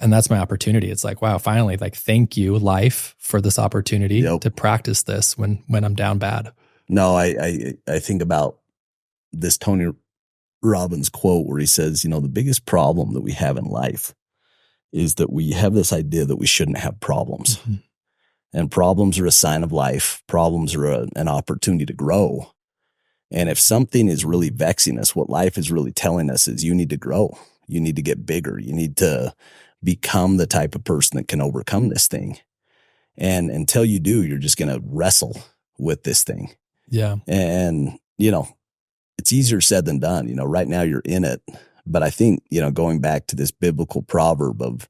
And that's my opportunity. It's like, wow, finally, like, thank you, life, for this opportunity to practice this when I'm down bad. No, I think about this Tony Robbins quote where he says, you know, the biggest problem that we have in life is that we have this idea that we shouldn't have problems. Mm-hmm. And problems are a sign of life. Problems are an opportunity to grow. And if something is really vexing us, what life is really telling us is you need to grow. You need to get bigger. You need to become the type of person that can overcome this thing. And until you do, you're just going to wrestle with this thing. Yeah. And, you know, it's easier said than done. You know, right now you're in it. But I think, you know, going back to this biblical proverb of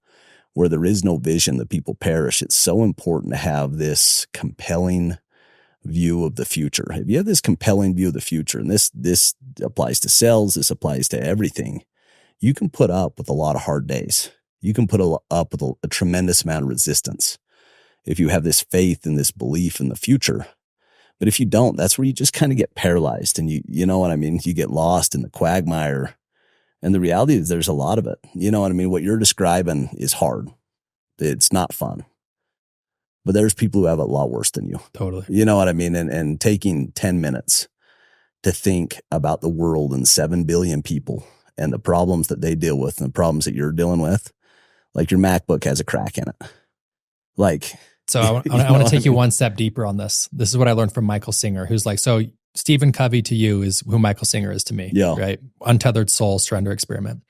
where there is no vision, the people perish, it's so important to have this compelling view of the future. If you have this compelling view of the future, and this applies to sales, this applies to everything, you can put up with a lot of hard days. You can put up with a tremendous amount of resistance if you have this faith and this belief in the future. But if you don't, that's where you just kind of get paralyzed and you know what I mean? You get lost in the quagmire. And the reality is there's a lot of it. You know what I mean? What you're describing is hard. It's not fun. But there's people who have it a lot worse than you. Totally. You know what I mean? And taking 10 minutes to think about the world and 7 billion people and the problems that they deal with and the problems that you're dealing with, like your MacBook has a crack in it. Like, so I want to take you one step deeper on this. This is what I learned from Michael Singer, who's like, so Stephen Covey to you is who Michael Singer is to me, right? Untethered Soul Surrender Experiment.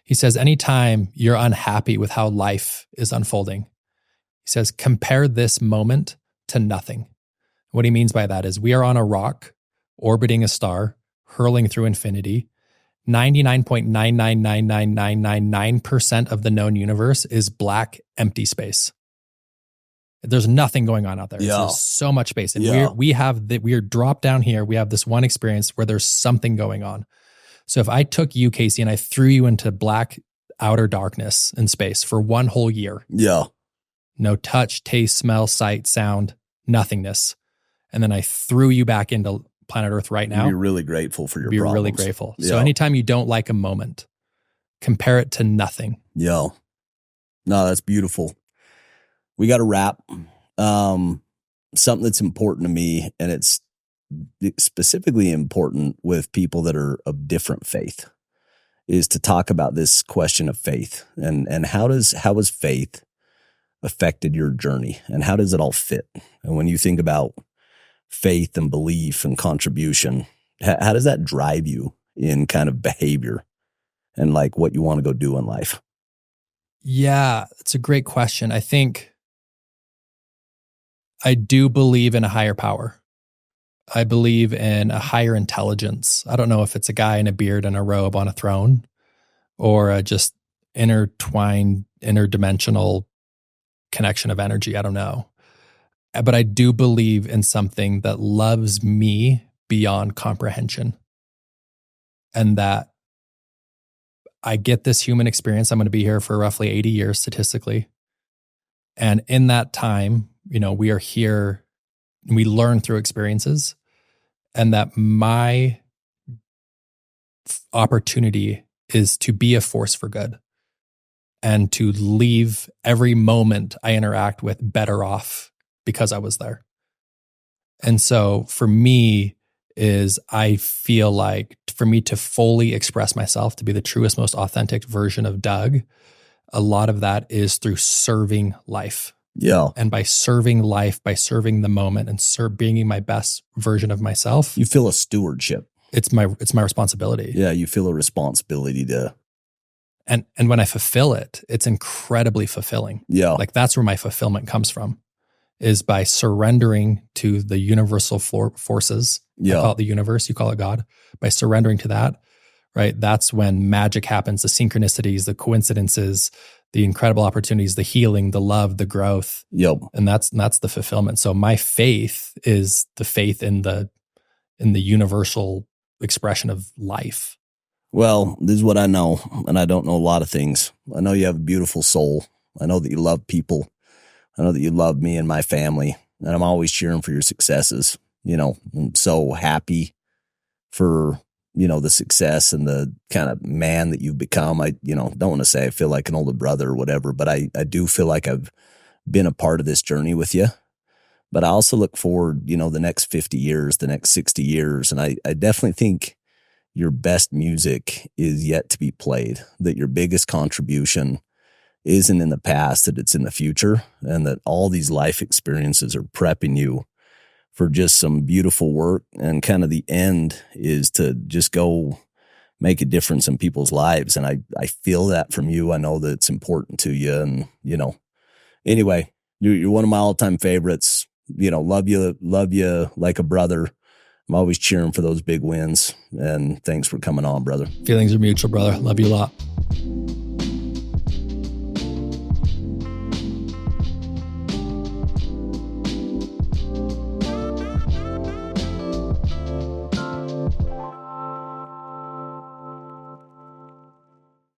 He says, anytime you're unhappy with how life is unfolding, he says, compare this moment to nothing. What he means by that is we are on a rock, orbiting a star, hurling through infinity. 99.9999999% of the known universe is black, empty space. There's nothing going on out there. There's so much space. And we are dropped down here. We have this one experience where there's something going on. So if I took you, Casey, and I threw you into black outer darkness in space for one whole year. No touch, taste, smell, sight, sound, nothingness. And then I threw you back into planet Earth right now. Be really grateful for your problems. Be really grateful. So anytime you don't like a moment, compare it to nothing. No, that's beautiful. We got to wrap. Something that's important to me, and it's specifically important with people that are of different faith, is to talk about this question of faith and how has faith affected your journey and how does it all fit? And when you think about faith and belief and contribution, how does that drive you in kind of behavior and like what you want to go do in life? Yeah, it's a great question. I think I do believe in a higher power. I believe in a higher intelligence. I don't know if it's a guy in a beard and a robe on a throne or a just intertwined, interdimensional connection of energy. I don't know. But I do believe in something that loves me beyond comprehension. And that I get this human experience. I'm going to be here for roughly 80 years statistically. And in that time, you know, we are here, we learn through experiences, and that my opportunity is to be a force for good and to leave every moment I interact with better off because I was there. And so for me is I feel like for me to fully express myself, to be the truest, most authentic version of Doug, a lot of that is through serving life. And by serving life, by serving the moment and being my best version of myself. You feel a stewardship. It's my responsibility. Yeah, you feel a responsibility to. And when I fulfill it, it's incredibly fulfilling. Like that's where my fulfillment comes from, is by surrendering to the universal forces. I call it the universe, you call it God. By surrendering to that, right? That's when magic happens, the synchronicities, the coincidences, the incredible opportunities, the healing, the love, the growth. Yep. And that's the fulfillment. So my faith is the faith in the universal expression of life. Well, this is what I know, and I don't know a lot of things. I know you have a beautiful soul. I know that you love people. I know that you love me and my family, and I'm always cheering for your successes. You know, I'm so happy for, you know, the success and the kind of man that you've become. I, you know, don't want to say I feel like an older brother or whatever, but I do feel like I've been a part of this journey with you. But I also look forward, you know, the next 50 years, the next 60 years. And I definitely think your best music is yet to be played, that your biggest contribution isn't in the past, that it's in the future, and that all these life experiences are prepping you for just some beautiful work. And kind of the end is to just go make a difference in people's lives. And I feel that from you. I know that it's important to you. And, you know, anyway, you're one of my all-time favorites. You know, love you like a brother. I'm always cheering for those big wins. And thanks for coming on, brother. Feelings are mutual, brother. Love you a lot.